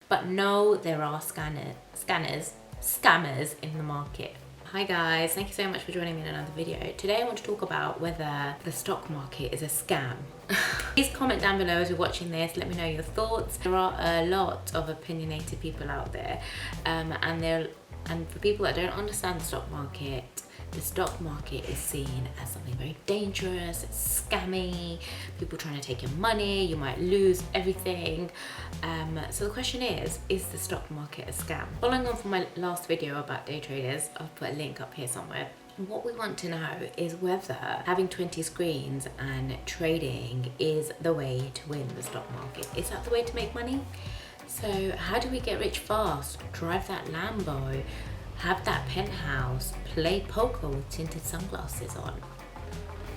But no, there are scammers in the market. Hi guys, thank you so much for joining me in another video. Today I want to talk about whether the stock market is a scam. Please comment down below as you're watching this, let me know your thoughts. There are a lot of opinionated people out there, and for people that don't understand the stock market is seen as something very dangerous, it's scammy, people trying to take your money, you might lose everything. So the question is the stock market a scam? Following on from my last video about day traders, I'll put a link up here somewhere. What we want to know is whether having 20 screens and trading is the way to win the stock market. Is that the way to make money? So how do we get rich fast? Drive that Lambo, have that penthouse, play poker with tinted sunglasses on?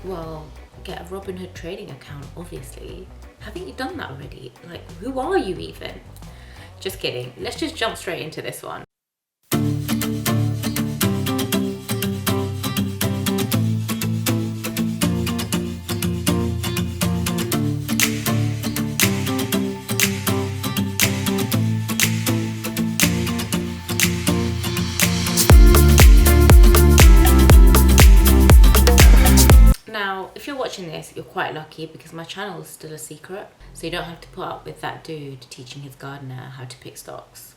Well, get a Robinhood trading account, obviously. Haven't you done that already? Like, who are you even? Just kidding. Let's just jump straight into this one. If you're watching this, you're quite lucky because my channel is still a secret, so you don't have to put up with that dude teaching his gardener how to pick stocks.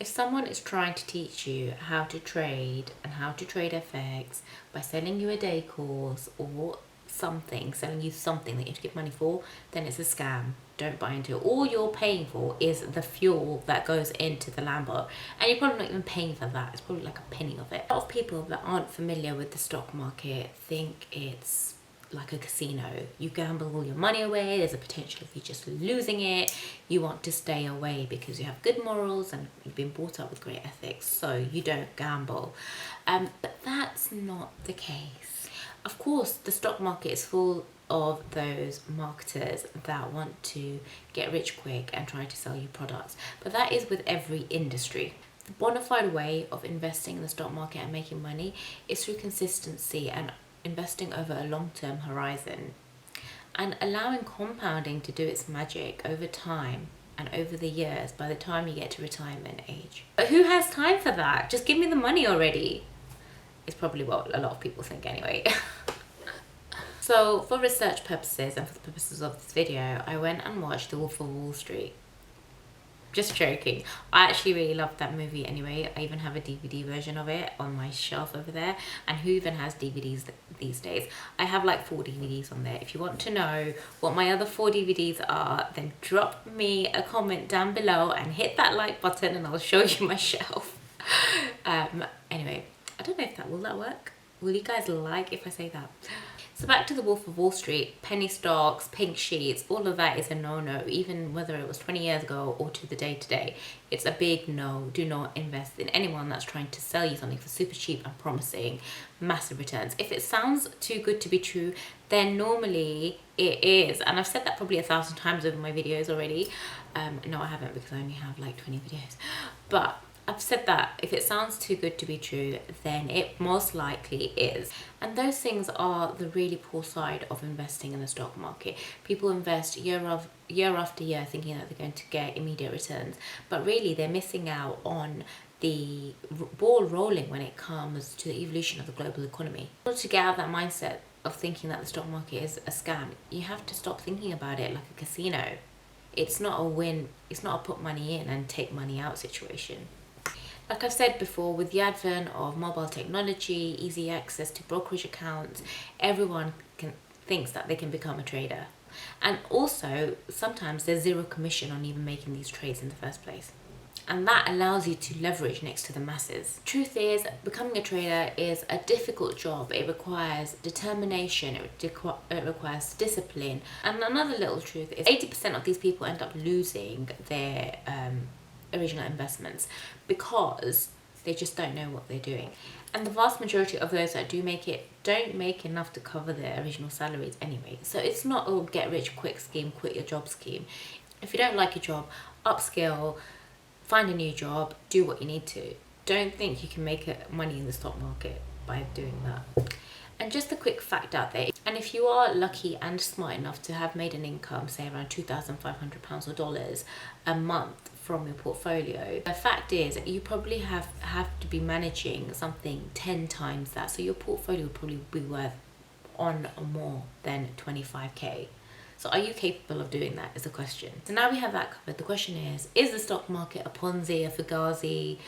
If someone is trying to teach you how to trade and how to trade FX by selling you a day course or selling you something that you have to give money for, then it's a scam. Don't buy into it. All you're paying for is the fuel that goes into the Lambo, and you're probably not even paying for that. It's probably like a penny of it. A lot of people that aren't familiar with the stock market think it's like a casino. You gamble all your money away, there's a potential of you just losing it. You want to stay away because you have good morals and you've been brought up with great ethics, so you don't gamble. But that's not the case. Of course, the stock market is full of those marketers that want to get rich quick and try to sell you products, but that is with every industry. The bona fide way of investing in the stock market and making money is through consistency and investing over a long-term horizon and allowing compounding to do its magic over time and over the years by the time you get to retirement age. But who has time for that? Just give me the money already. It's probably what a lot of people think anyway. So for research purposes and for the purposes of this video, I went and watched The Wolf of Wall Street. Just joking. I actually really loved that movie anyway. I even have a DVD version of it on my shelf over there. And who even has DVDs these days? I have like 4 DVDs on there. If you want to know what my other 4 DVDs are, then drop me a comment down below and hit that like button and I'll show you my shelf. Anyway, I don't know if will that work? Will you guys like if I say that? So back to The Wolf of Wall Street, penny stocks, pink sheets, all of that is a no-no, even whether it was 20 years ago or to the day today. It's a big no. Do not invest in anyone that's trying to sell you something for super cheap and promising massive returns. If it sounds too good to be true, then normally it is. And I've said that probably 1,000 times over my videos already. No, I haven't, because I only have like 20 videos. But I've said that if it sounds too good to be true, then it most likely is. And those things are the really poor side of investing in the stock market. People invest year after year thinking that they're going to get immediate returns, but really they're missing out on the ball rolling when it comes to the evolution of the global economy. In order to get out of that mindset of thinking that the stock market is a scam, you have to stop thinking about it like a casino. It's not a win, it's not a put money in and take money out situation. Like I've said before, with the advent of mobile technology, easy access to brokerage accounts, everyone thinks that they can become a trader. And also, sometimes there's zero commission on even making these trades in the first place. And that allows you to leverage next to the masses. Truth is, becoming a trader is a difficult job. It requires determination, it requires discipline. And another little truth is 80% of these people end up losing their original investments because they just don't know what they're doing. And the vast majority of those that do make it don't make enough to cover their original salaries anyway. So it's not a get rich quick scheme, quit your job scheme. If you don't like your job, upskill, find a new job, do what you need to. Don't think you can make money in the stock market by doing that. And just a quick fact out there, and if you are lucky and smart enough to have made an income, say around £2,500 or dollars a month from your portfolio. The fact is you probably have to be managing something 10 times that, so your portfolio will probably be worth on more than 25k. So are you capable of doing that is the question. So now we have that covered. The question is the stock market a Ponzi, a Fugazi,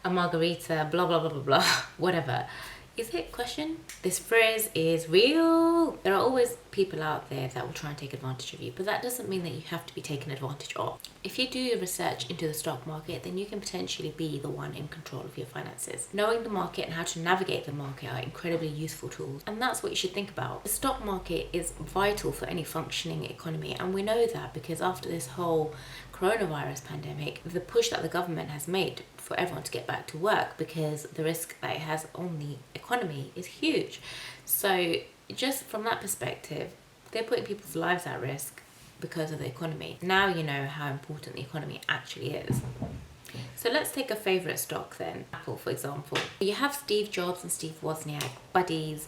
a margarita, blah blah blah blah blah, whatever? Is it? Question. This phrase is real. There are always people out there that will try and take advantage of you, but that doesn't mean that you have to be taken advantage of. If you do your research into the stock market, then you can potentially be the one in control of your finances. Knowing the market and how to navigate the market are incredibly useful tools, and that's what you should think about. The stock market is vital for any functioning economy, and we know that because after this whole coronavirus pandemic, the push that the government has made for everyone to get back to work, because the risk that it has on the economy is huge. So just from that perspective, they're putting people's lives at risk because of the economy. Now you know how important the economy actually is. So let's take a favorite stock then, Apple for example. You have Steve Jobs and Steve Wozniak, buddies,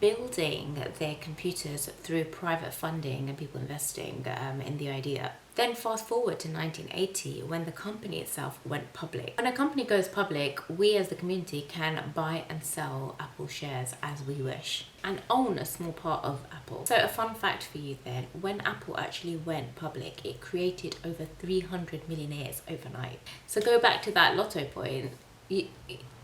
building their computers through private funding and people investing in the idea. Then fast forward to 1980 when the company itself went public. When a company goes public, we as the community can buy and sell Apple shares as we wish and own a small part of Apple. So a fun fact for you then, when Apple actually went public, it created over 300 millionaires overnight. So go back to that lotto point.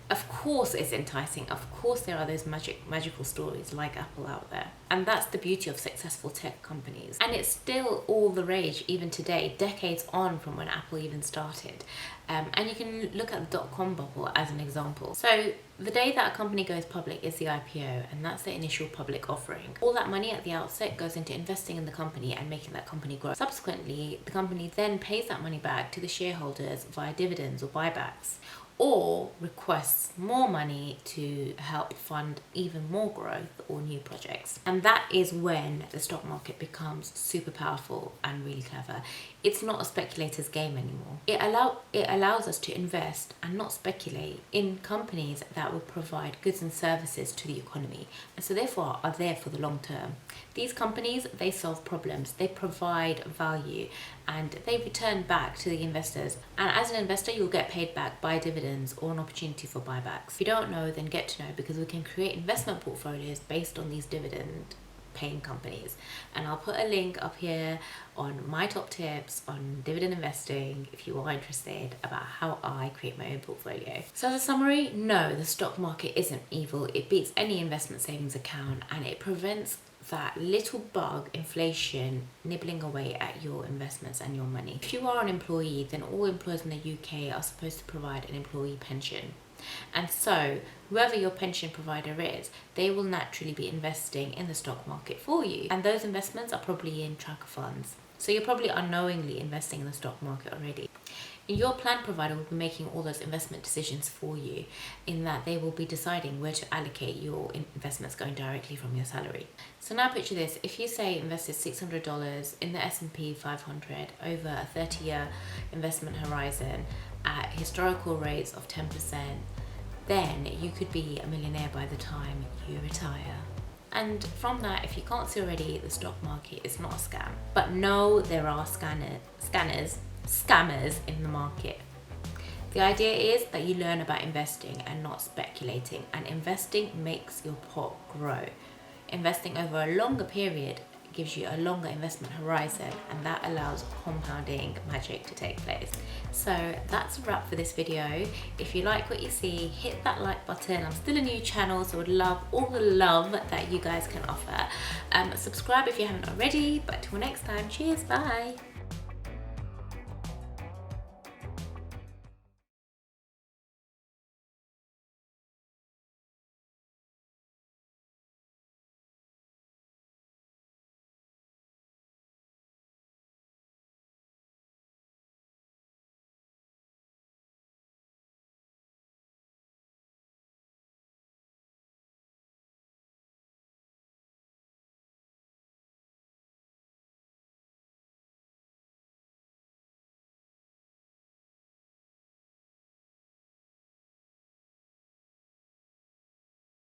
Of course it's enticing. Of course there are those magical stories like Apple out there. And that's the beauty of successful tech companies. And it's still all the rage even today, decades on from when Apple even started. And you can look at the dot-com bubble as an example. So the day that a company goes public is the IPO, and that's the initial public offering. All that money at the outset goes into investing in the company and making that company grow. Subsequently, the company then pays that money back to the shareholders via dividends or buybacks, or requests more money to help fund even more growth or new projects. And that is when the stock market becomes super powerful and really clever. It's not a speculator's game anymore. It allows us to invest and not speculate in companies that will provide goods and services to the economy, and so therefore are there for the long term. These companies, they solve problems, they provide value, and they return back to the investors. And as an investor, you'll get paid back by dividends or an opportunity for buybacks. If you don't know, then get to know, because we can create investment portfolios based on these dividend paying companies. And I'll put a link up here on my top tips on dividend investing if you are interested about how I create my own portfolio. So as a summary, no, the stock market isn't evil. It beats any investment savings account, and it prevents that little bug, inflation, nibbling away at your investments and your money. If you are an employee, then all employers in the UK are supposed to provide an employee pension. And so whoever your pension provider is, they will naturally be investing in the stock market for you. And those investments are probably in tracker funds. So you're probably unknowingly investing in the stock market already. Your plan provider will be making all those investment decisions for you, in that they will be deciding where to allocate your investments going directly from your salary. So now picture this, if you say invested $600 in the S&P 500 over a 30-year investment horizon at historical rates of 10%, then you could be a millionaire by the time you retire. And from that, if you can't see already, the stock market is not a scam. But no, there are scammers in the market. The idea is that you learn about investing and not speculating, and investing makes your pot grow. Investing over a longer period gives you a longer investment horizon, and that allows compounding magic to take place. So that's a wrap for this video. If you like what you see, hit that like button. I'm still a new channel, so I would love all the love that you guys can offer. Subscribe if you haven't already, but till next time, cheers, bye.